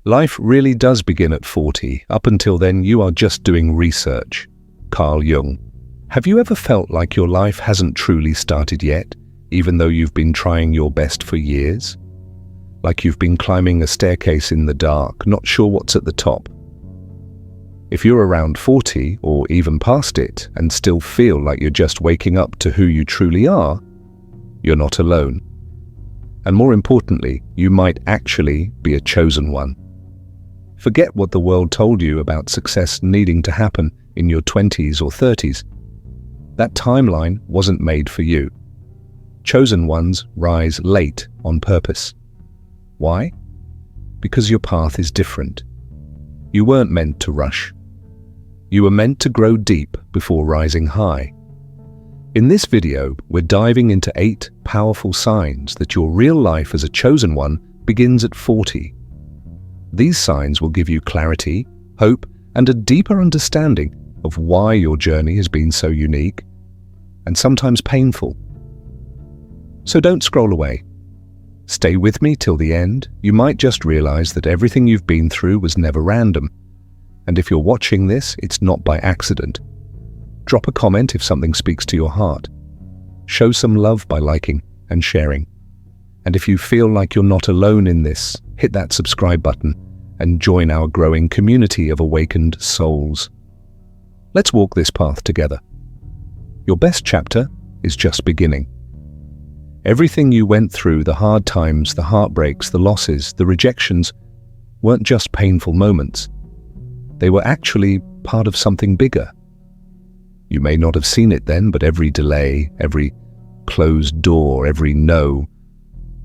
Life really does begin at 40. Up until then, you are just doing research. Carl Jung. Have you ever felt like your life hasn't truly started yet, even though you've been trying your best for years? Like you've been climbing a staircase in the dark, not sure what's at the top. If you're around 40 or even past it and still feel like you're just waking up to who you truly are, you're not alone. And more importantly, you might actually be a chosen one. Forget what the world told you about success needing to happen in your 20s or 30s. That timeline wasn't made for you. Chosen ones rise late on purpose. Why? Because your path is different. You weren't meant to rush. You were meant to grow deep before rising high. In this video, we're diving into 8 powerful signs that your real life as a chosen one begins at 40. These signs will give you clarity, hope, and a deeper understanding of why your journey has been so unique and sometimes painful. So don't scroll away. Stay with me till the end. You might just realize that everything you've been through was never random. And if you're watching this, it's not by accident. Drop a comment if something speaks to your heart. Show some love by liking and sharing. And if you feel like you're not alone in this, hit that subscribe button and join our growing community of awakened souls. Let's walk this path together. Your best chapter is just beginning. Everything you went through, the hard times, the heartbreaks, the losses, the rejections, weren't just painful moments. They were actually part of something bigger. You may not have seen it then, but every delay, every closed door, every no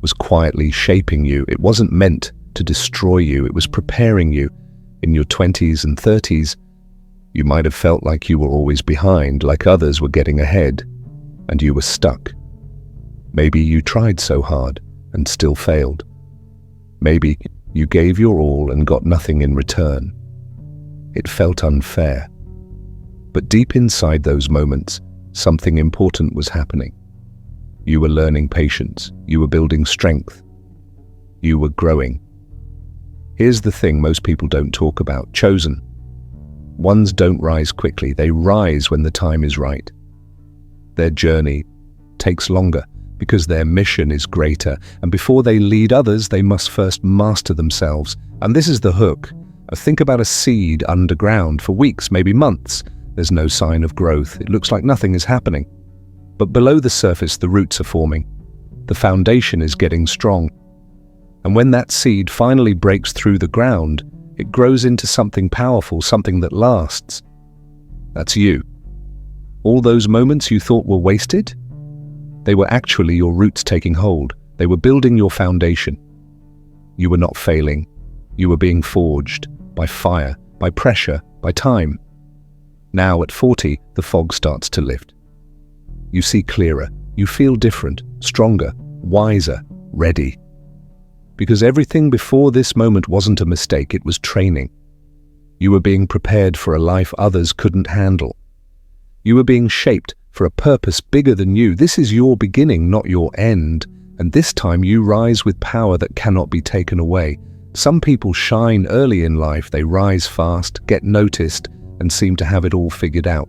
was quietly shaping you. It wasn't meant to destroy you. It was preparing you. In your 20s and 30s, you might have felt like you were always behind, like others were getting ahead, and you were stuck. Maybe you tried so hard and still failed. Maybe you gave your all and got nothing in return. It felt unfair. But deep inside those moments, something important was happening. You were learning patience. You were building strength. You were growing. Here's the thing most people don't talk about. Chosen ones don't rise quickly. They rise when the time is right. Their journey takes longer because their mission is greater. And before they lead others, they must first master themselves. And this is the hook. Think about a seed underground for weeks, maybe months. There's no sign of growth. It looks like nothing is happening. But below the surface, the roots are forming. The foundation is getting strong. And when that seed finally breaks through the ground, it grows into something powerful, something that lasts. That's you. All those moments you thought were wasted? They were actually your roots taking hold. They were building your foundation. You were not failing. You were being forged by fire, by pressure, by time. Now at 40, the fog starts to lift. You see clearer. You feel different, stronger, wiser, ready. Because everything before this moment wasn't a mistake, it was training. You were being prepared for a life others couldn't handle. You were being shaped for a purpose bigger than you. This is your beginning, not your end. And this time you rise with power that cannot be taken away. Some people shine early in life. They rise fast, get noticed, and seem to have it all figured out.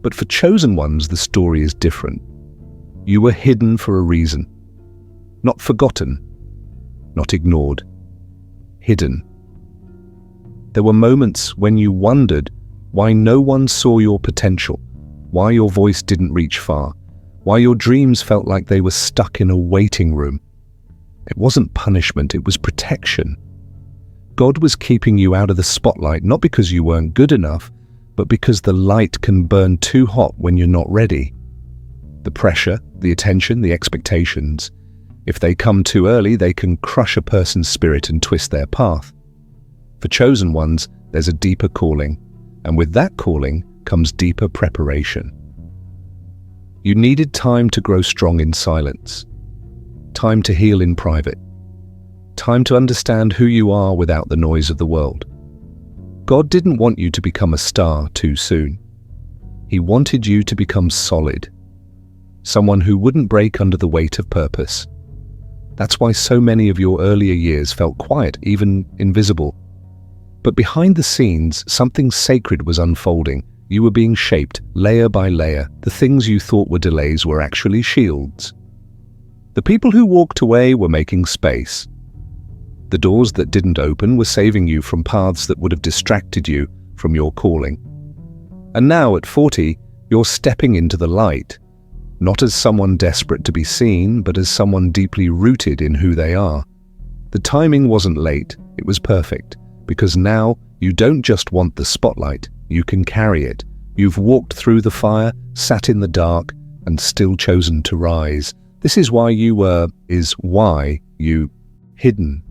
But for chosen ones, the story is different. You were hidden for a reason. Not forgotten, not ignored. Hidden. There were moments when you wondered why no one saw your potential, why your voice didn't reach far, why your dreams felt like they were stuck in a waiting room. It wasn't punishment, it was protection. God was keeping you out of the spotlight, not because you weren't good enough, but because the light can burn too hot when you're not ready. The pressure, the attention, the expectations, if they come too early, they can crush a person's spirit and twist their path. For chosen ones, there's a deeper calling, and with that calling comes deeper preparation. You needed time to grow strong in silence, time to heal in private, time to understand who you are without the noise of the world. God didn't want you to become a star too soon. He wanted you to become solid, someone who wouldn't break under the weight of purpose. That's why so many of your earlier years felt quiet, even invisible. But behind the scenes, something sacred was unfolding. You were being shaped, layer by layer. The things you thought were delays were actually shields. The people who walked away were making space. The doors that didn't open were saving you from paths that would have distracted you from your calling. And now, at 40, you're stepping into the light, not as someone desperate to be seen, but as someone deeply rooted in who they are. The timing wasn't late, it was perfect, because now you don't just want the spotlight, you can carry it. You've walked through the fire, sat in the dark, and still chosen to rise. This is why you hidden.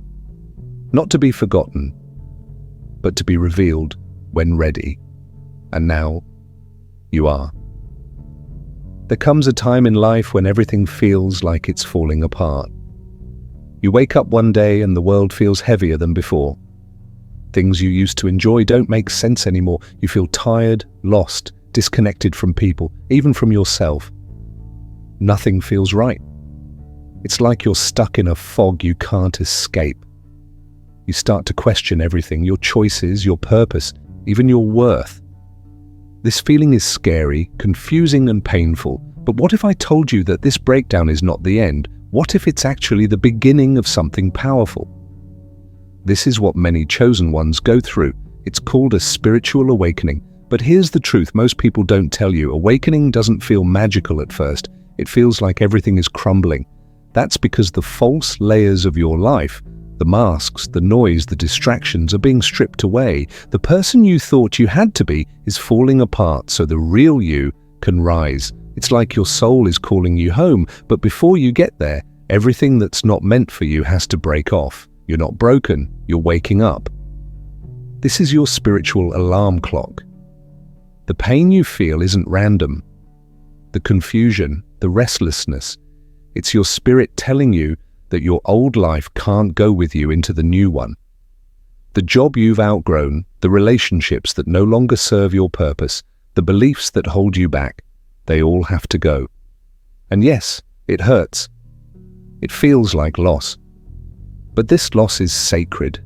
Not to be forgotten, but to be revealed when ready. And now, you are. There comes a time in life when everything feels like it's falling apart. You wake up one day and the world feels heavier than before. Things you used to enjoy don't make sense anymore. You feel tired, lost, disconnected from people, even from yourself. Nothing feels right. It's like you're stuck in a fog you can't escape. You start to question everything, your choices, your purpose, even your worth. This feeling is scary, confusing and painful. But what if I told you that this breakdown is not the end? What if it's actually the beginning of something powerful? This is what many chosen ones go through. It's called a spiritual awakening. But here's the truth most people don't tell you. Awakening doesn't feel magical at first. It feels like everything is crumbling. That's because the false layers of your life, the masks, the noise, the distractions are being stripped away. The person you thought you had to be is falling apart so the real you can rise. It's like your soul is calling you home, but before you get there, everything that's not meant for you has to break off. You're not broken, you're waking up. This is your spiritual alarm clock. The pain you feel isn't random. The confusion, the restlessness, it's your spirit telling you that your old life can't go with you into the new one. The job you've outgrown, the relationships that no longer serve your purpose, the beliefs that hold you back, they all have to go. And yes, it hurts. It feels like loss. But this loss is sacred.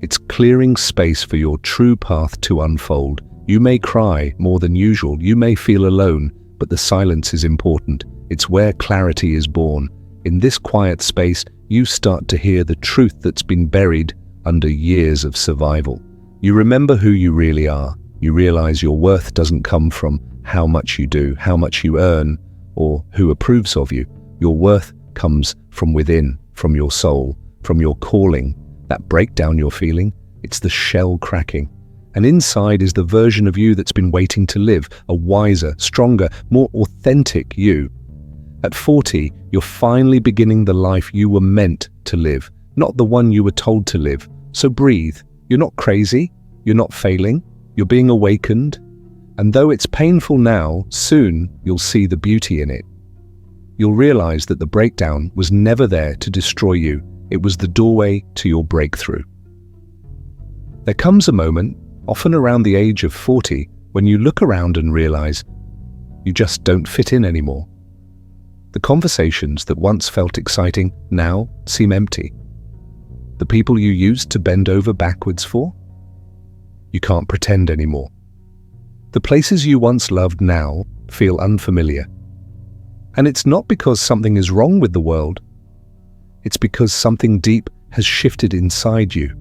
It's clearing space for your true path to unfold. You may cry more than usual, you may feel alone, but the silence is important. It's where clarity is born. In this quiet space, you start to hear the truth that's been buried under years of survival. You remember who you really are. You realize your worth doesn't come from how much you do, how much you earn, or who approves of you. Your worth comes from within, from your soul, from your calling. That breakdown you're feeling, it's the shell cracking. And inside is the version of you that's been waiting to live, a wiser, stronger, more authentic you. At 40, you're finally beginning the life you were meant to live, not the one you were told to live. So breathe. You're not crazy. You're not failing. You're being awakened. And though it's painful now, soon you'll see the beauty in it. You'll realize that the breakdown was never there to destroy you. It was the doorway to your breakthrough. There comes a moment, often around the age of 40, when you look around and realize you just don't fit in anymore. The conversations that once felt exciting now seem empty. The people you used to bend over backwards for? You can't pretend anymore. The places you once loved now feel unfamiliar. And it's not because something is wrong with the world. It's because something deep has shifted inside you.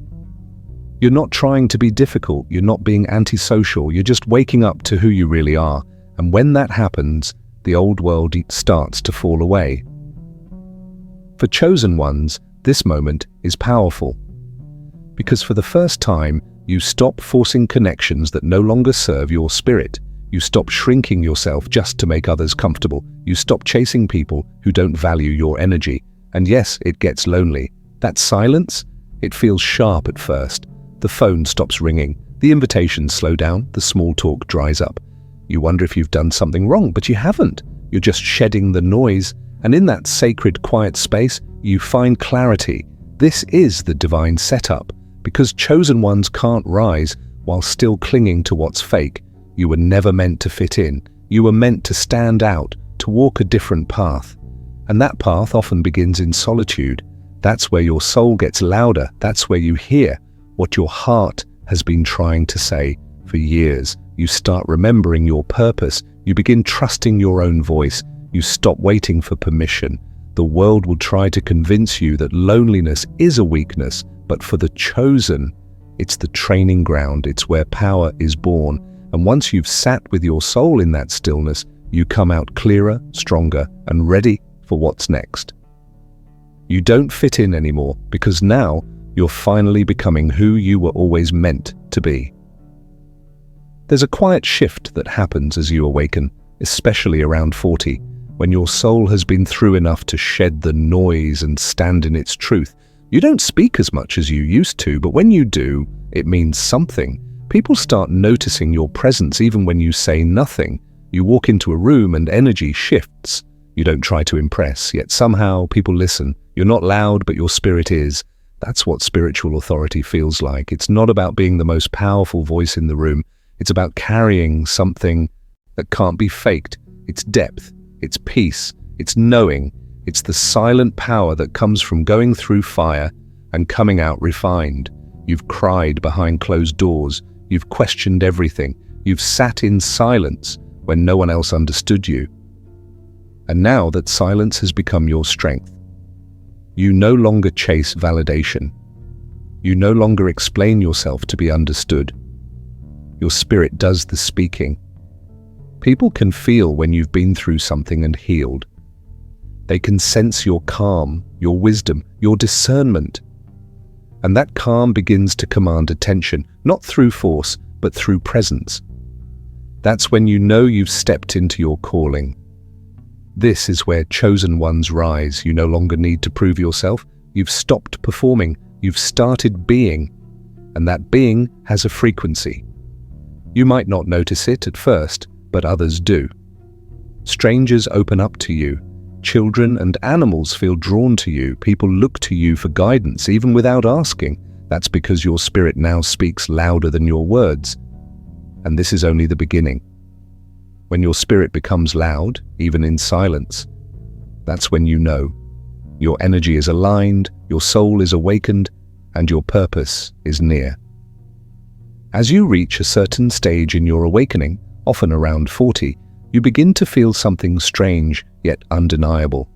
You're not trying to be difficult, you're not being antisocial, you're just waking up to who you really are. And when that happens, the old world starts to fall away. For chosen ones, this moment is powerful. Because for the first time, you stop forcing connections that no longer serve your spirit. You stop shrinking yourself just to make others comfortable. You stop chasing people who don't value your energy. And yes, it gets lonely. That silence, it feels sharp at first. The phone stops ringing. The invitations slow down. The small talk dries up. You wonder if you've done something wrong, but you haven't. You're just shedding the noise. And in that sacred, quiet space, you find clarity. This is the divine setup. Because chosen ones can't rise while still clinging to what's fake. You were never meant to fit in. You were meant to stand out, to walk a different path. And that path often begins in solitude. That's where your soul gets louder. That's where you hear what your heart has been trying to say for years. You start remembering your purpose. You begin trusting your own voice. You stop waiting for permission. The world will try to convince you that loneliness is a weakness, but for the chosen, it's the training ground. It's where power is born. And once you've sat with your soul in that stillness, you come out clearer, stronger, and ready for what's next. You don't fit in anymore because now you're finally becoming who you were always meant to be. There's a quiet shift that happens as you awaken, especially around 40, when your soul has been through enough to shed the noise and stand in its truth. You don't speak as much as you used to, but when you do, it means something. People start noticing your presence even when you say nothing. You walk into a room and energy shifts. You don't try to impress, yet somehow people listen. You're not loud, but your spirit is. That's what spiritual authority feels like. It's not about being the most powerful voice in the room. It's about carrying something that can't be faked. It's depth, it's peace, it's knowing. It's the silent power that comes from going through fire and coming out refined. You've cried behind closed doors. You've questioned everything. You've sat in silence when no one else understood you. And now that silence has become your strength, you no longer chase validation. You no longer explain yourself to be understood. Your spirit does the speaking. People can feel when you've been through something and healed. They can sense your calm, your wisdom, your discernment. And that calm begins to command attention, not through force, but through presence. That's when you know you've stepped into your calling. This is where chosen ones rise. You no longer need to prove yourself. You've stopped performing. You've started being. And that being has a frequency. You might not notice it at first, but others do. Strangers open up to you. Children and animals feel drawn to you. People look to you for guidance, even without asking. That's because your spirit now speaks louder than your words. And this is only the beginning. When your spirit becomes loud, even in silence, that's when you know your energy is aligned, your soul is awakened, and your purpose is near. As you reach a certain stage in your awakening, often around 40, you begin to feel something strange yet undeniable.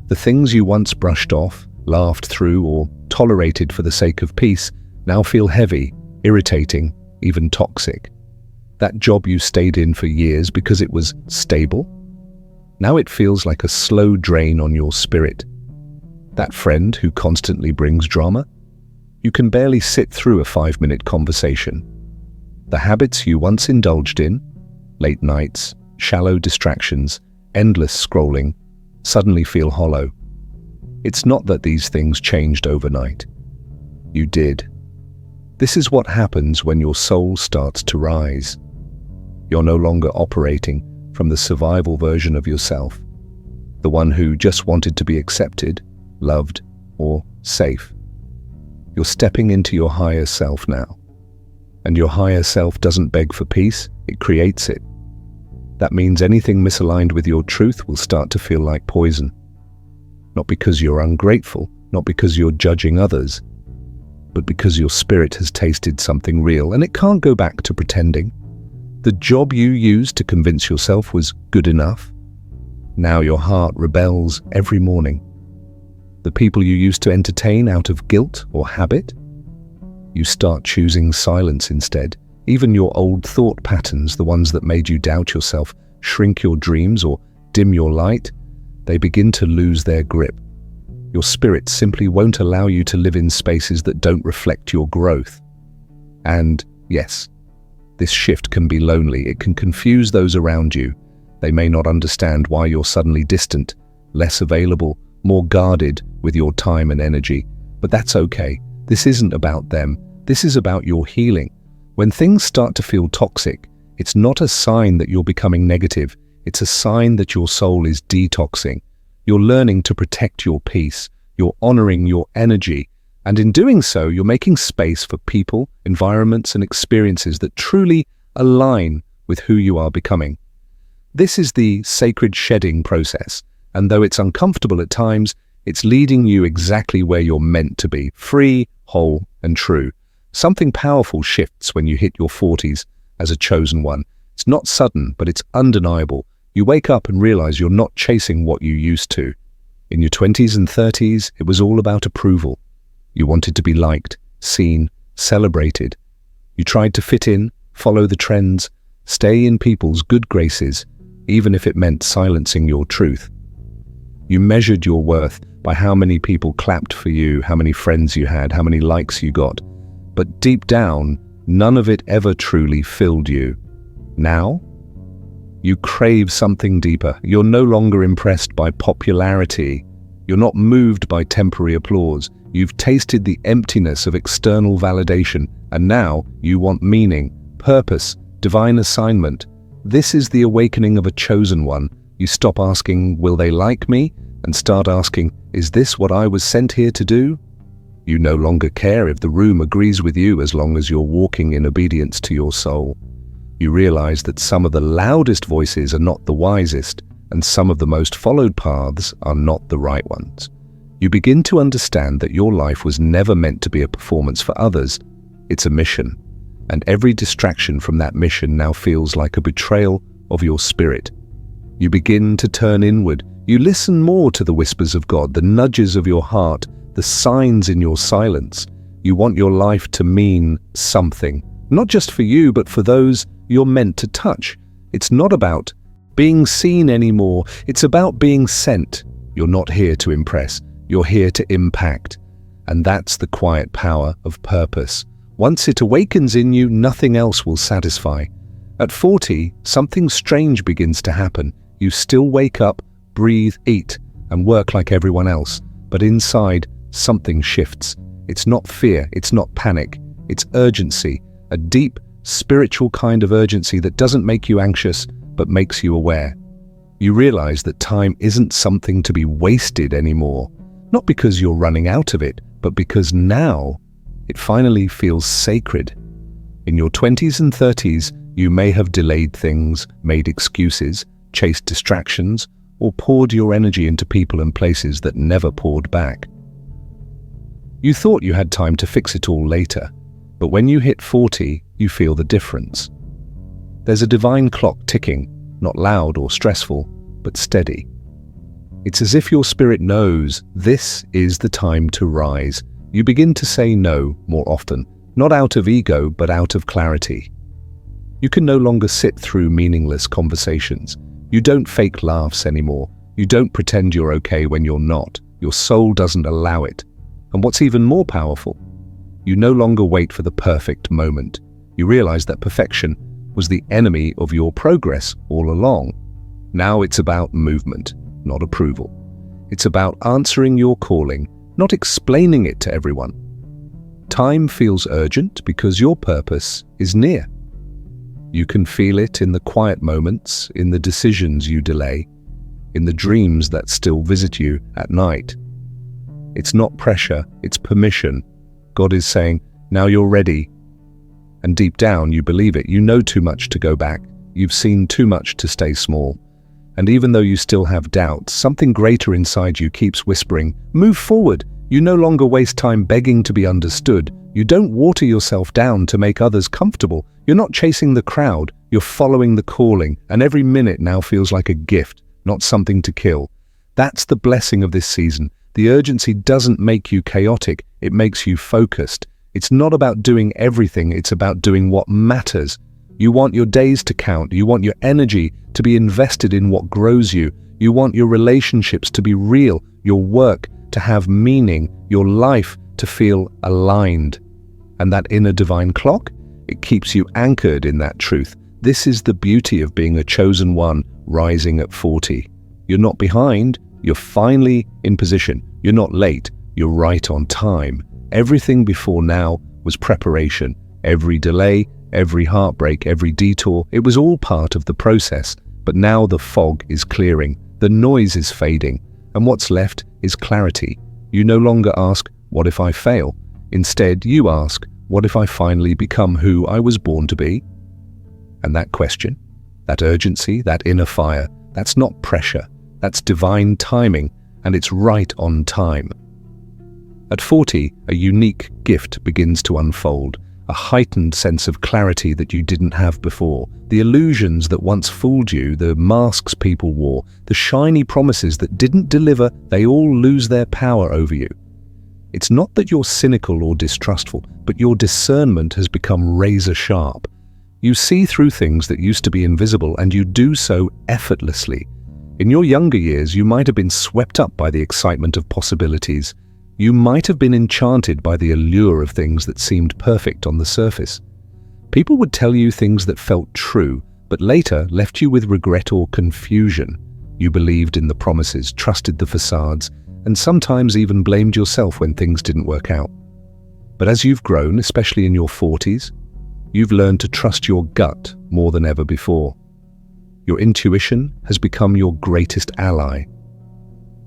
The things you once brushed off, laughed through, or tolerated for the sake of peace now feel heavy, irritating, even toxic. That job you stayed in for years because it was stable, now it feels like a slow drain on your spirit. That friend who constantly brings drama, you can barely sit through a 5-minute conversation. The habits you once indulged in, late nights, shallow distractions, endless scrolling, suddenly feel hollow. It's not that these things changed overnight. You did. This is what happens when your soul starts to rise. You're no longer operating from the survival version of yourself, the one who just wanted to be accepted, loved, or safe. You're stepping into your higher self now. And your higher self doesn't beg for peace, it creates it. That means anything misaligned with your truth will start to feel like poison. Not because you're ungrateful, not because you're judging others, but because your spirit has tasted something real and it can't go back to pretending. The job you used to convince yourself was good enough. Now your heart rebels every morning. The people you used to entertain out of guilt or habit, you start choosing silence instead. Even your old thought patterns, the ones that made you doubt yourself, shrink your dreams, or dim your light, they begin to lose their grip. Your spirit simply won't allow you to live in spaces that don't reflect your growth. And yes, this shift can be lonely. It can confuse those around you. They may not understand why you're suddenly distant, less available, more guarded with your time and energy. But that's okay. This isn't about them. This is about your healing. When things start to feel toxic, it's not a sign that you're becoming negative. It's a sign that your soul is detoxing. You're learning to protect your peace. You're honoring your energy. And in doing so, you're making space for people, environments, and experiences that truly align with who you are becoming. This is the sacred shedding process. And though it's uncomfortable at times, it's leading you exactly where you're meant to be, free, whole, and true. Something powerful shifts when you hit your 40s as a chosen one. It's not sudden, but it's undeniable. You wake up and realize you're not chasing what you used to. In your 20s and 30s, it was all about approval. You wanted to be liked, seen, celebrated. You tried to fit in, follow the trends, stay in people's good graces, even if it meant silencing your truth. You measured your worth by how many people clapped for you, how many friends you had, how many likes you got. But deep down, none of it ever truly filled you. Now, you crave something deeper. You're no longer impressed by popularity. You're not moved by temporary applause. You've tasted the emptiness of external validation, and now you want meaning, purpose, divine assignment. This is the awakening of a chosen one. You stop asking, will they like me? And start asking, is this what I was sent here to do? You no longer care if the room agrees with you as long as you're walking in obedience to your soul. You realize that some of the loudest voices are not the wisest, and some of the most followed paths are not the right ones. You begin to understand that your life was never meant to be a performance for others. It's a mission, and every distraction from that mission now feels like a betrayal of your spirit. You begin to turn inward. You listen more to the whispers of God, the nudges of your heart, the signs in your silence. You want your life to mean something, not just for you, but for those you're meant to touch. It's not about being seen anymore. It's about being sent. You're not here to impress. You're here to impact. And that's the quiet power of purpose. Once it awakens in you, nothing else will satisfy. At 40, something strange begins to happen. You still wake up, breathe, eat, and work like everyone else. But inside, something shifts. It's not fear. It's not panic. It's urgency. A deep, spiritual kind of urgency that doesn't make you anxious, but makes you aware. You realize that time isn't something to be wasted anymore. Not because you're running out of it, but because now it finally feels sacred. In your 20s and 30s, you may have delayed things, made excuses, chased distractions, or poured your energy into people and places that never poured back. You thought you had time to fix it all later, but when you hit 40, you feel the difference. There's a divine clock ticking, not loud or stressful, but steady. It's as if your spirit knows this is the time to rise. You begin to say no more often, not out of ego, but out of clarity. You can no longer sit through meaningless conversations. You don't fake laughs anymore. You don't pretend you're okay when you're not. Your soul doesn't allow it. And what's even more powerful, you no longer wait for the perfect moment. You realize that perfection was the enemy of your progress all along. Now it's about movement, not approval. It's about answering your calling, not explaining it to everyone. Time feels urgent because your purpose is near. You can feel it in the quiet moments, in the decisions you delay, in the dreams that still visit you at night. It's not pressure, it's permission. God is saying, now you're ready. And deep down, you believe it. You know too much to go back. You've seen too much to stay small. And even though you still have doubts, something greater inside you keeps whispering, move forward. You no longer waste time begging to be understood. You don't water yourself down to make others comfortable. You're not chasing the crowd. You're following the calling. And every minute now feels like a gift, not something to kill. That's the blessing of this season. The urgency doesn't make you chaotic. It makes you focused. It's not about doing everything. It's about doing what matters. You want your days to count. You want your energy to be invested in what grows you. You want your relationships to be real, your work to have meaning, your life to feel aligned. And that inner divine clock, it keeps you anchored in that truth. This is the beauty of being a chosen one rising at 40. You're not behind. You're finally in position. You're not late. You're right on time. Everything before now was preparation. Every delay, every heartbreak, every detour, it was all part of the process. But now the fog is clearing. The noise is fading. And what's left is clarity. You no longer ask, what if I fail? Instead, you ask, what if I finally become who I was born to be? And that question, that urgency, that inner fire, that's not pressure. That's divine timing, and it's right on time. At 40, a unique gift begins to unfold, a heightened sense of clarity that you didn't have before. The illusions that once fooled you, the masks people wore, the shiny promises that didn't deliver, they all lose their power over you. It's not that you're cynical or distrustful, but your discernment has become razor sharp. You see through things that used to be invisible, and you do so effortlessly. In your younger years, you might have been swept up by the excitement of possibilities. You might have been enchanted by the allure of things that seemed perfect on the surface. People would tell you things that felt true, but later left you with regret or confusion. You believed in the promises, trusted the facades, and sometimes even blamed yourself when things didn't work out. But as you've grown, especially in your 40s, you've learned to trust your gut more than ever before. Your intuition has become your greatest ally.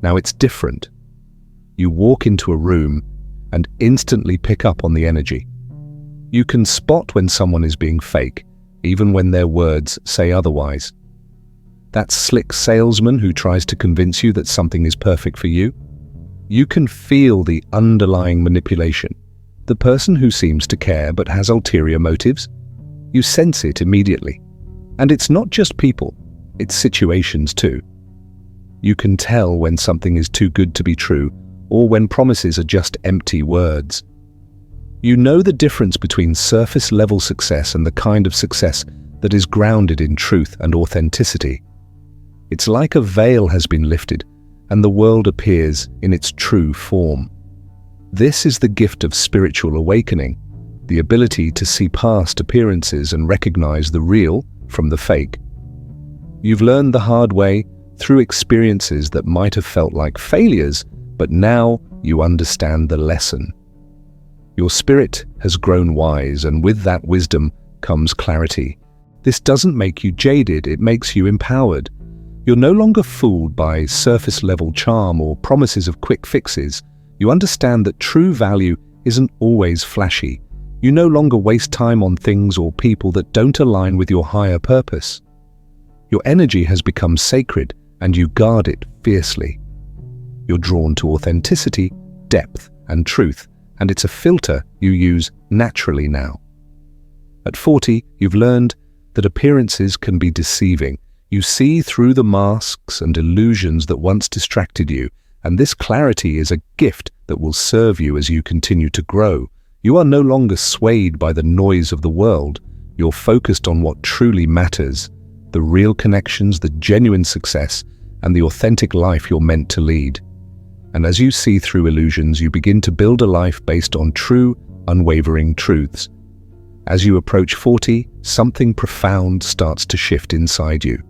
Now it's different. You walk into a room and instantly pick up on the energy. You can spot when someone is being fake, even when their words say otherwise. That slick salesman who tries to convince you that something is perfect for you. You can feel the underlying manipulation. The person who seems to care but has ulterior motives. You sense it immediately. And it's not just people, it's situations too. You can tell when something is too good to be true, or when promises are just empty words. You know the difference between surface-level success and the kind of success that is grounded in truth and authenticity. It's like a veil has been lifted, and the world appears in its true form. This is the gift of spiritual awakening, the ability to see past appearances and recognize the real from the fake. You've learned the hard way through experiences that might have felt like failures, but now you understand the lesson. Your spirit has grown wise, and with that wisdom comes clarity. This doesn't make you jaded, it makes you empowered. You're no longer fooled by surface-level charm or promises of quick fixes. You understand that true value isn't always flashy. You no longer waste time on things or people that don't align with your higher purpose. Your energy has become sacred, and you guard it fiercely. You're drawn to authenticity, depth, and truth, and it's a filter you use naturally now. At 40, you've learned that appearances can be deceiving. You see through the masks and illusions that once distracted you, and this clarity is a gift that will serve you as you continue to grow. You are no longer swayed by the noise of the world. You're focused on what truly matters, the real connections, the genuine success, and the authentic life you're meant to lead. And as you see through illusions, you begin to build a life based on true, unwavering truths. As you approach 40, something profound starts to shift inside you.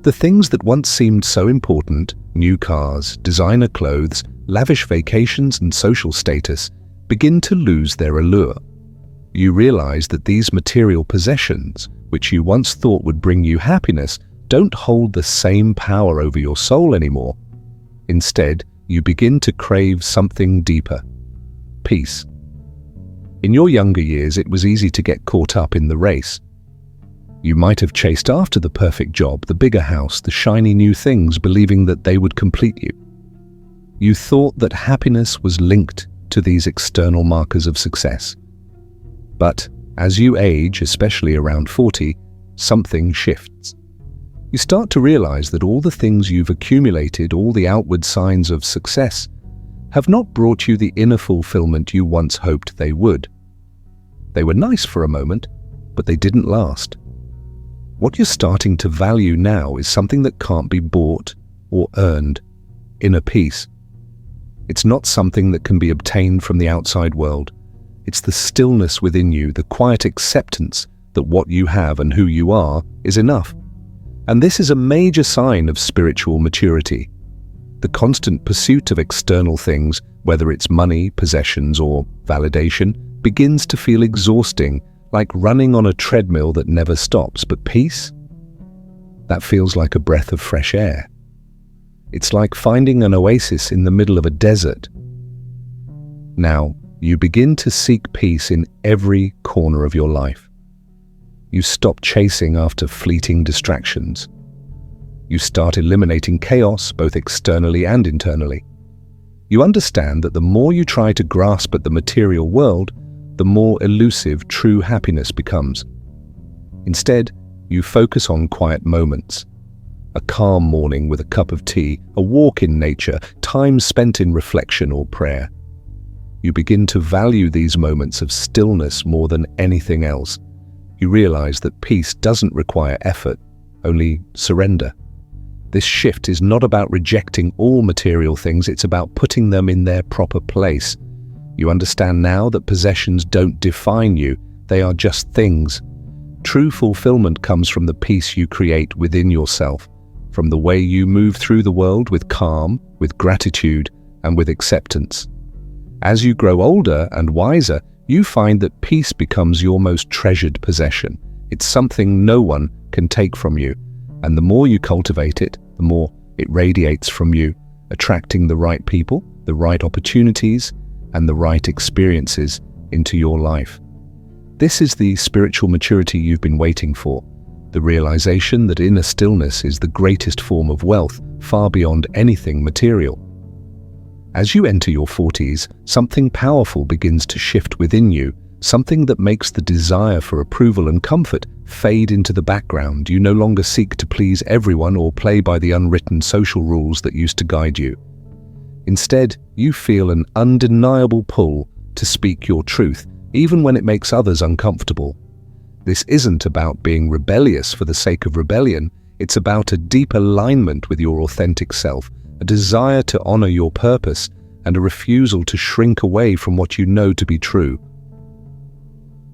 The things that once seemed so important, new cars, designer clothes, lavish vacations, and social status, begin to lose their allure. You realize that these material possessions, which you once thought would bring you happiness, don't hold the same power over your soul anymore. Instead, you begin to crave something deeper: peace. In your younger years, it was easy to get caught up in the race. You might have chased after the perfect job, the bigger house, the shiny new things, believing that they would complete you. You thought that happiness was linked to these external markers of success. But as you age, especially around 40, something shifts. You start to realize that all the things you've accumulated, all the outward signs of success, have not brought you the inner fulfillment you once hoped they would. They were nice for a moment, but they didn't last. What you're starting to value now is something that can't be bought or earned: inner peace. It's not something that can be obtained from the outside world. It's the stillness within you, the quiet acceptance that what you have and who you are is enough. And this is a major sign of spiritual maturity. The constant pursuit of external things, whether it's money, possessions, or validation, begins to feel exhausting, like running on a treadmill that never stops. But peace? That feels like a breath of fresh air. It's like finding an oasis in the middle of a desert. Now, you begin to seek peace in every corner of your life. You stop chasing after fleeting distractions. You start eliminating chaos, both externally and internally. You understand that the more you try to grasp at the material world, the more elusive true happiness becomes. Instead, you focus on quiet moments. A calm morning with a cup of tea, a walk in nature, time spent in reflection or prayer. You begin to value these moments of stillness more than anything else. You realize that peace doesn't require effort, only surrender. This shift is not about rejecting all material things, it's about putting them in their proper place. You understand now that possessions don't define you, they are just things. True fulfillment comes from the peace you create within yourself, from the way you move through the world with calm, with gratitude, and with acceptance. As you grow older and wiser, you find that peace becomes your most treasured possession. It's something no one can take from you, and the more you cultivate it, the more it radiates from you, attracting the right people, the right opportunities, and the right experiences into your life. This is the spiritual maturity you've been waiting for, the realization that inner stillness is the greatest form of wealth, far beyond anything material. As you enter your 40s, something powerful begins to shift within you, something that makes the desire for approval and comfort fade into the background. You no longer seek to please everyone or play by the unwritten social rules that used to guide you. Instead, you feel an undeniable pull to speak your truth, even when it makes others uncomfortable. This isn't about being rebellious for the sake of rebellion, it's about a deep alignment with your authentic self, a desire to honor your purpose, and a refusal to shrink away from what you know to be true.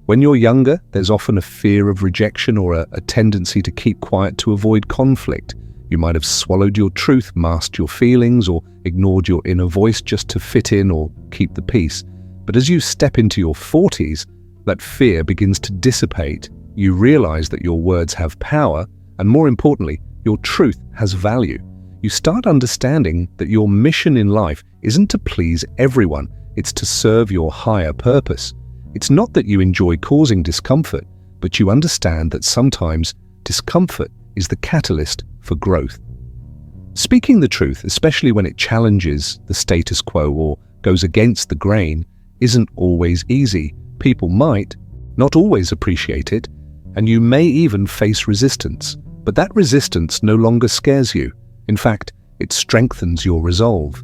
When you're younger, there's often a fear of rejection or a tendency to keep quiet to avoid conflict. You might have swallowed your truth, masked your feelings, or ignored your inner voice just to fit in or keep the peace. But as you step into your 40s, that fear begins to dissipate. You realize that your words have power, and more importantly, your truth has value. You start understanding that your mission in life isn't to please everyone, it's to serve your higher purpose. It's not that you enjoy causing discomfort, but you understand that sometimes discomfort is the catalyst for growth. Speaking the truth, especially when it challenges the status quo or goes against the grain, isn't always easy. People might not always appreciate it, and you may even face resistance. But that resistance no longer scares you. In fact, it strengthens your resolve.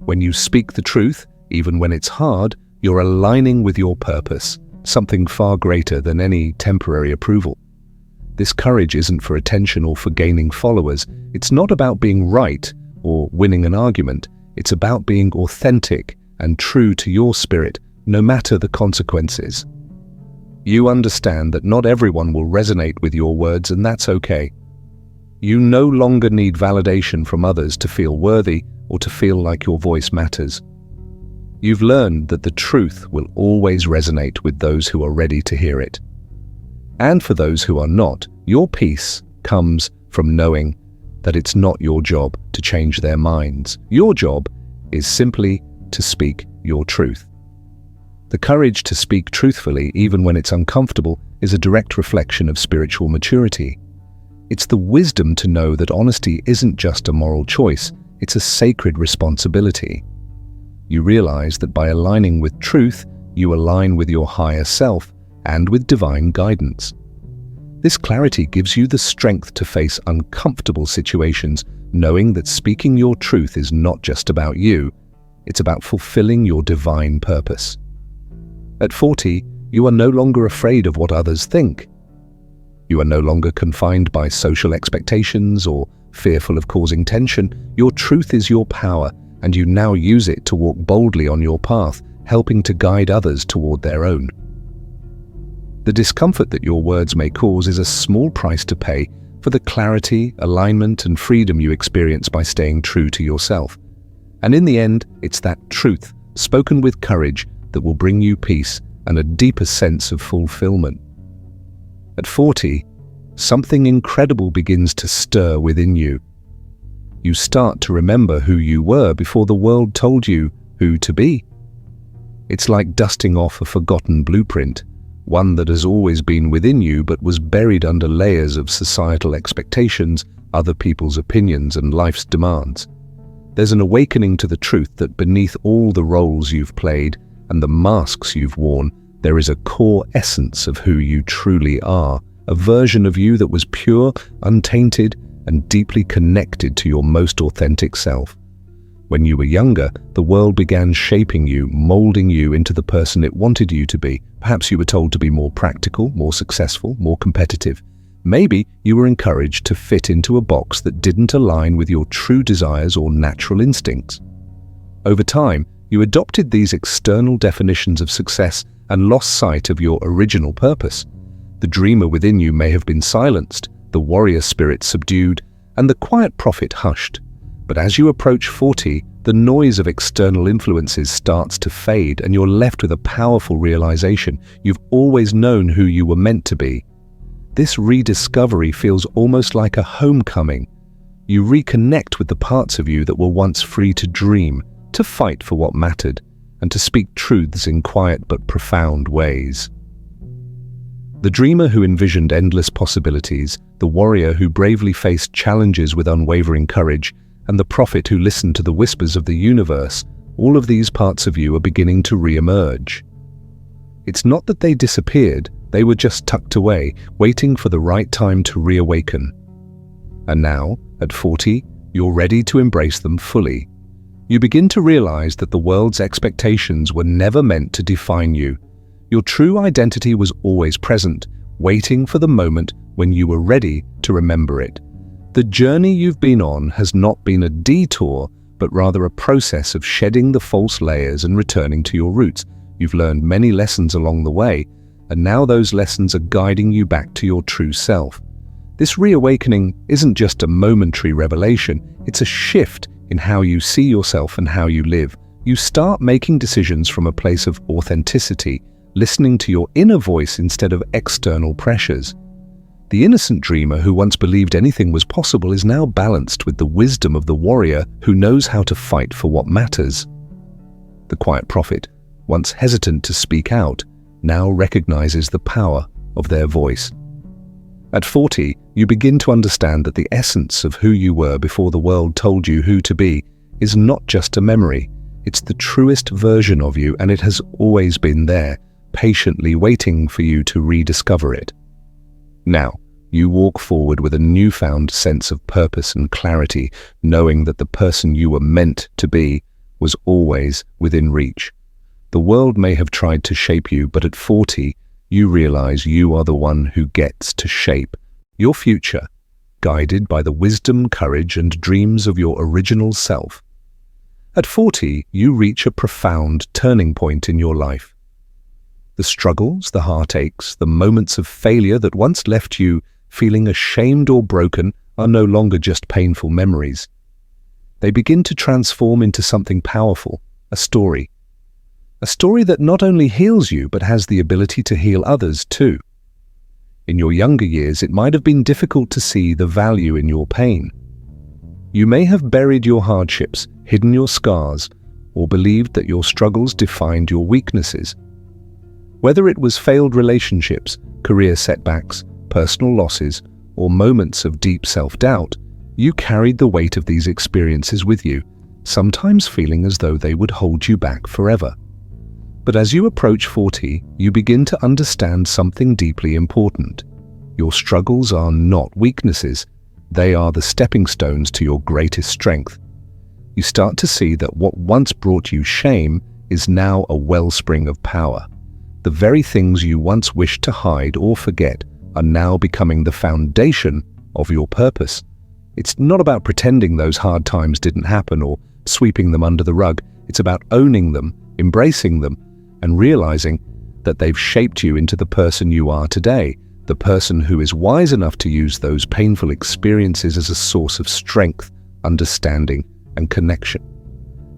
When you speak the truth, even when it's hard, you're aligning with your purpose, something far greater than any temporary approval. This courage isn't for attention or for gaining followers. It's not about being right or winning an argument. It's about being authentic and true to your spirit, no matter the consequences. You understand that not everyone will resonate with your words, and that's okay. You no longer need validation from others to feel worthy or to feel like your voice matters. You've learned that the truth will always resonate with those who are ready to hear it. And for those who are not, your peace comes from knowing that it's not your job to change their minds. Your job is simply to speak your truth. The courage to speak truthfully, even when it's uncomfortable, is a direct reflection of spiritual maturity. It's the wisdom to know that honesty isn't just a moral choice, it's a sacred responsibility. You realize that by aligning with truth, you align with your higher self and with divine guidance. This clarity gives you the strength to face uncomfortable situations, knowing that speaking your truth is not just about you, it's about fulfilling your divine purpose. At 40, you are no longer afraid of what others think. You are no longer confined by social expectations or fearful of causing tension. Your truth is your power, and you now use it to walk boldly on your path, helping to guide others toward their own. The discomfort that your words may cause is a small price to pay for the clarity, alignment, and freedom you experience by staying true to yourself. And in the end, it's that truth, spoken with courage, that will bring you peace and a deeper sense of fulfillment. At 40, something incredible begins to stir within you. You start to remember who you were before the world told you who to be. It's like dusting off a forgotten blueprint, one that has always been within you but was buried under layers of societal expectations, other people's opinions, and life's demands. There's an awakening to the truth that beneath all the roles you've played and the masks you've worn, there is a core essence of who you truly are, a version of you that was pure, untainted, and deeply connected to your most authentic self. When you were younger, the world began shaping you, molding you into the person it wanted you to be. Perhaps you were told to be more practical, more successful, more competitive. Maybe you were encouraged to fit into a box that didn't align with your true desires or natural instincts. Over time, you adopted these external definitions of success and lost sight of your original purpose. The dreamer within you may have been silenced, the warrior spirit subdued, and the quiet prophet hushed. But as you approach 40, the noise of external influences starts to fade, and you're left with a powerful realization: you've always known who you were meant to be. This rediscovery feels almost like a homecoming. You reconnect with the parts of you that were once free to dream, to fight for what mattered, and to speak truths in quiet but profound ways. The dreamer who envisioned endless possibilities, the warrior who bravely faced challenges with unwavering courage, and the prophet who listened to the whispers of the universe, all of these parts of you are beginning to re-emerge. It's not that they disappeared, they were just tucked away, waiting for the right time to reawaken. And now, at 40, you're ready to embrace them fully. You begin to realize that the world's expectations were never meant to define you. Your true identity was always present, waiting for the moment when you were ready to remember it. The journey you've been on has not been a detour, but rather a process of shedding the false layers and returning to your roots. You've learned many lessons along the way, and now those lessons are guiding you back to your true self. This reawakening isn't just a momentary revelation, it's a shift in how you see yourself and how you live. You start making decisions from a place of authenticity, listening to your inner voice instead of external pressures. The innocent dreamer who once believed anything was possible is now balanced with the wisdom of the warrior who knows how to fight for what matters. The quiet prophet, once hesitant to speak out, now recognizes the power of their voice. At 40, you begin to understand that the essence of who you were before the world told you who to be is not just a memory. It's the truest version of you, and it has always been there, patiently waiting for you to rediscover it. Now, you walk forward with a newfound sense of purpose and clarity, knowing that the person you were meant to be was always within reach. The world may have tried to shape you, but at 40, you realize you are the one who gets to shape your future, guided by the wisdom, courage, and dreams of your original self. At 40, you reach a profound turning point in your life. The struggles, the heartaches, the moments of failure that once left you feeling ashamed or broken are no longer just painful memories. They begin to transform into something powerful, a story. A story that not only heals you, but has the ability to heal others too. In your younger years, it might have been difficult to see the value in your pain. You may have buried your hardships, hidden your scars, or believed that your struggles defined your weaknesses. Whether it was failed relationships, career setbacks, personal losses, or moments of deep self-doubt, you carried the weight of these experiences with you, sometimes feeling as though they would hold you back forever. But as you approach 40, you begin to understand something deeply important. Your struggles are not weaknesses. They are the stepping stones to your greatest strength. You start to see that what once brought you shame is now a wellspring of power. The very things you once wished to hide or forget are now becoming the foundation of your purpose. It's not about pretending those hard times didn't happen or sweeping them under the rug. It's about owning them, embracing them, and realizing that they've shaped you into the person you are today, the person who is wise enough to use those painful experiences as a source of strength, understanding, and connection.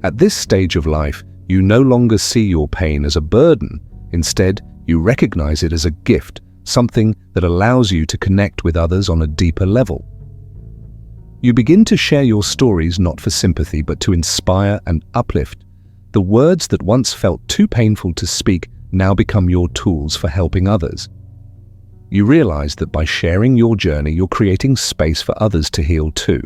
At this stage of life, you no longer see your pain as a burden. Instead, you recognize it as a gift, something that allows you to connect with others on a deeper level. You begin to share your stories not for sympathy, but to inspire and uplift. The words that once felt too painful to speak now become your tools for helping others. You realize that by sharing your journey, you're creating space for others to heal too.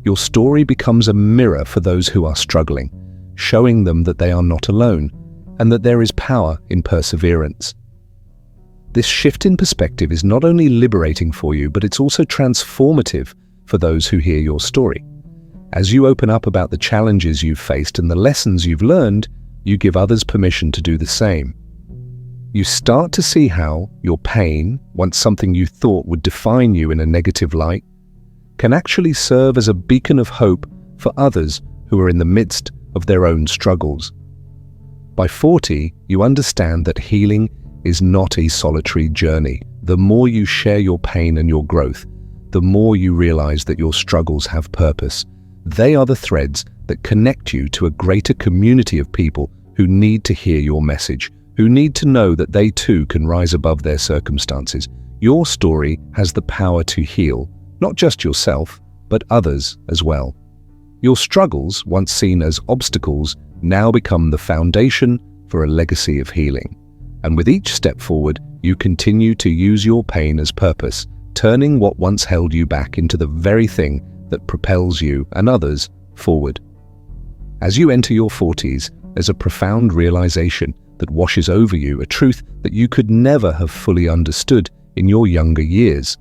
Your story becomes a mirror for those who are struggling, showing them that they are not alone and that there is power in perseverance. This shift in perspective is not only liberating for you, but it's also transformative for those who hear your story. As you open up about the challenges you've faced and the lessons you've learned, you give others permission to do the same. You start to see how your pain, once something you thought would define you in a negative light, can actually serve as a beacon of hope for others who are in the midst of their own struggles. By 40, you understand that healing is not a solitary journey. The more you share your pain and your growth, the more you realize that your struggles have purpose. They are the threads that connect you to a greater community of people who need to hear your message, who need to know that they too can rise above their circumstances. Your story has the power to heal, not just yourself, but others as well. Your struggles, once seen as obstacles, now become the foundation for a legacy of healing. And with each step forward, you continue to use your pain as purpose, turning what once held you back into the very thing that propels you and others forward. As you enter your 40s, there's a profound realization that washes over you, a truth that you could never have fully understood in your younger years.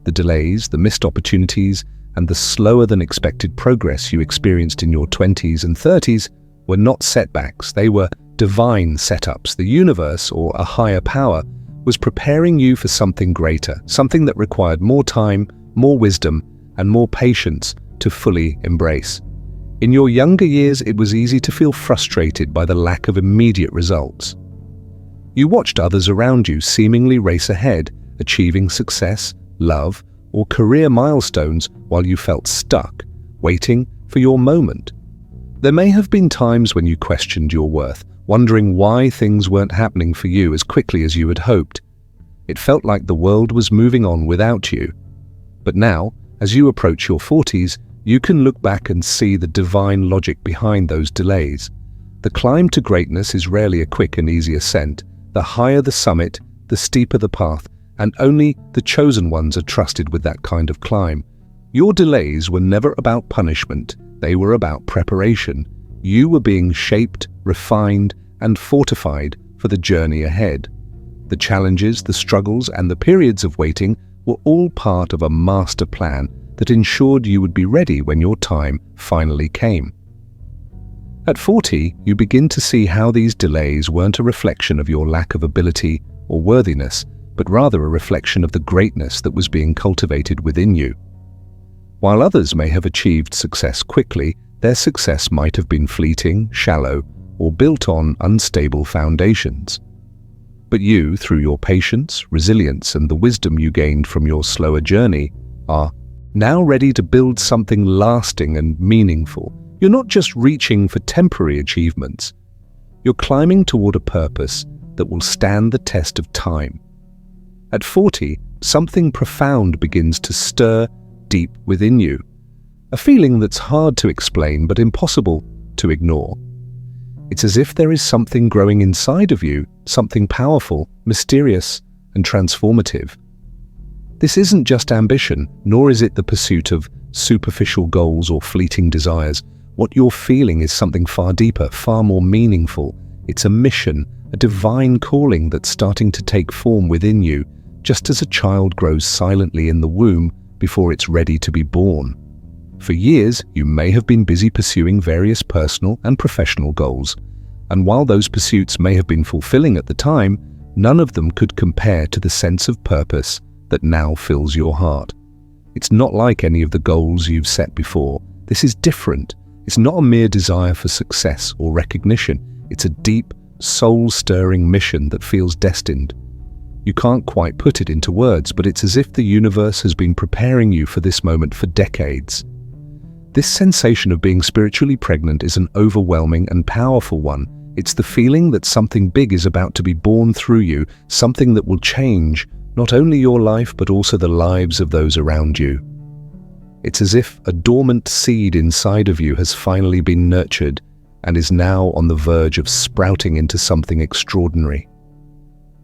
The delays, the missed opportunities, and the slower than expected progress you experienced in your 20s and 30s were not setbacks, they were divine setups. The universe, or a higher power, was preparing you for something greater, something that required more time, more wisdom, and more patience to fully embrace. In your younger years, it was easy to feel frustrated by the lack of immediate results. You watched others around you seemingly race ahead, achieving success, love, or career milestones while you felt stuck, waiting for your moment. There may have been times when you questioned your worth, wondering why things weren't happening for you as quickly as you had hoped. It felt like the world was moving on without you. But now, as you approach your 40s, you can look back and see the divine logic behind those delays. The climb to greatness is rarely a quick and easy ascent. The higher the summit, the steeper the path, and only the chosen ones are trusted with that kind of climb. Your delays were never about punishment, they were about preparation. You were being shaped, refined, and fortified for the journey ahead. The challenges, the struggles, and the periods of waiting were all part of a master plan that ensured you would be ready when your time finally came. At 40, you begin to see how these delays weren't a reflection of your lack of ability or worthiness, but rather a reflection of the greatness that was being cultivated within you. While others may have achieved success quickly, their success might have been fleeting, shallow, or built on unstable foundations. But you, through your patience, resilience, and the wisdom you gained from your slower journey, are now ready to build something lasting and meaningful. You're not just reaching for temporary achievements. You're climbing toward a purpose that will stand the test of time. At 40, something profound begins to stir deep within you, a feeling that's hard to explain but impossible to ignore. It's as if there is something growing inside of you, something powerful, mysterious, and transformative. This isn't just ambition, nor is it the pursuit of superficial goals or fleeting desires. What you're feeling is something far deeper, far more meaningful. It's a mission, a divine calling that's starting to take form within you, just as a child grows silently in the womb before it's ready to be born. For years, you may have been busy pursuing various personal and professional goals, and while those pursuits may have been fulfilling at the time, none of them could compare to the sense of purpose that now fills your heart. It's not like any of the goals you've set before. This is different. It's not a mere desire for success or recognition. It's a deep, soul-stirring mission that feels destined. You can't quite put it into words, but it's as if the universe has been preparing you for this moment for decades. This sensation of being spiritually pregnant is an overwhelming and powerful one. It's the feeling that something big is about to be born through you, something that will change not only your life but also the lives of those around you. It's as if a dormant seed inside of you has finally been nurtured and is now on the verge of sprouting into something extraordinary.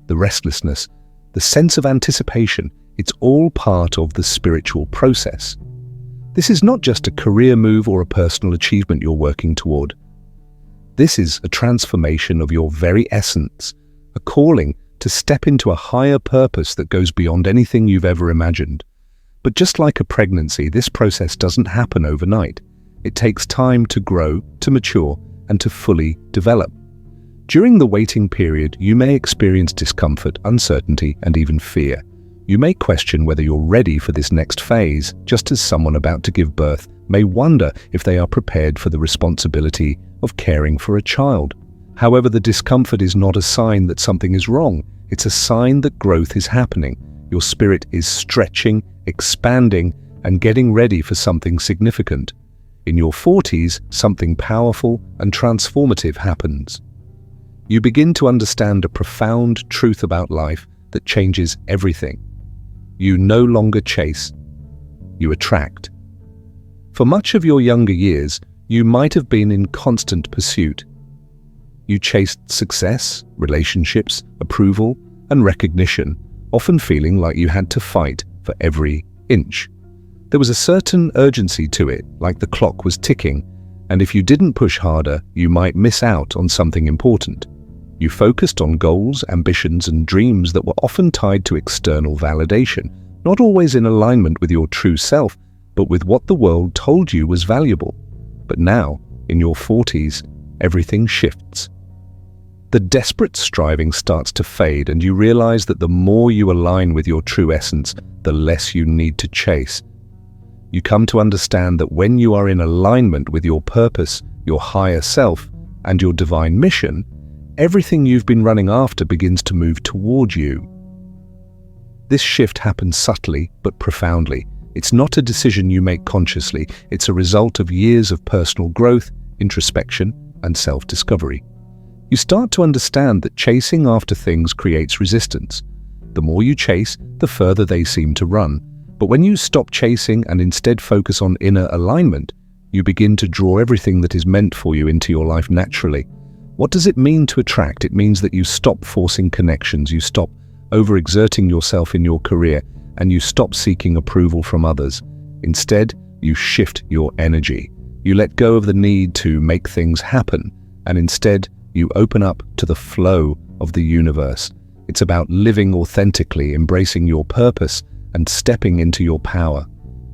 The restlessness, the sense of anticipation, it's all part of the spiritual process. This is not just a career move or a personal achievement you're working toward. This is a transformation of your very essence, a calling to step into a higher purpose that goes beyond anything you've ever imagined. But just like a pregnancy, this process doesn't happen overnight. It takes time to grow, to mature, and to fully develop. During the waiting period, you may experience discomfort, uncertainty, and even fear. You may question whether you're ready for this next phase, just as someone about to give birth may wonder if they are prepared for the responsibility of caring for a child. However, the discomfort is not a sign that something is wrong. It's a sign that growth is happening. Your spirit is stretching, expanding, and getting ready for something significant. In your 40s, something powerful and transformative happens. You begin to understand a profound truth about life that changes everything. You no longer chase, you attract. For much of your younger years, you might have been in constant pursuit. You chased success, relationships, approval, and recognition, often feeling like you had to fight for every inch. There was a certain urgency to it, like the clock was ticking, and if you didn't push harder, you might miss out on something important. You focused on goals, ambitions, and dreams that were often tied to external validation, not always in alignment with your true self, but with what the world told you was valuable. But now, in your 40s, everything shifts. The desperate striving starts to fade, and you realize that the more you align with your true essence, the less you need to chase. You come to understand that when you are in alignment with your purpose, your higher self, and your divine mission, everything you've been running after begins to move toward you. This shift happens subtly but profoundly. It's not a decision you make consciously. It's a result of years of personal growth, introspection, and self-discovery. You start to understand that chasing after things creates resistance. The more you chase, the further they seem to run. But when you stop chasing and instead focus on inner alignment, you begin to draw everything that is meant for you into your life naturally. What does it mean to attract? It means that you stop forcing connections, you stop overexerting yourself in your career, and you stop seeking approval from others. Instead, you shift your energy. You let go of the need to make things happen, and instead, you open up to the flow of the universe. It's about living authentically, embracing your purpose, and stepping into your power.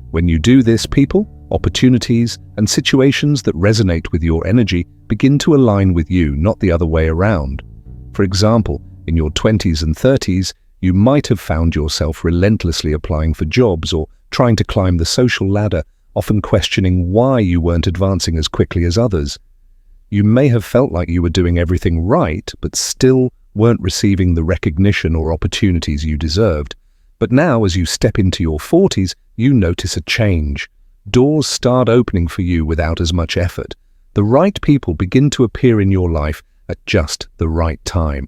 When you do this, people, opportunities, and situations that resonate with your energy begin to align with you, not the other way around. For example, in your 20s and 30s, you might have found yourself relentlessly applying for jobs or trying to climb the social ladder, often questioning why you weren't advancing as quickly as others. You may have felt like you were doing everything right, but still weren't receiving the recognition or opportunities you deserved. But now, as you step into your 40s, you notice a change. Doors start opening for you without as much effort. The right people begin to appear in your life at just the right time.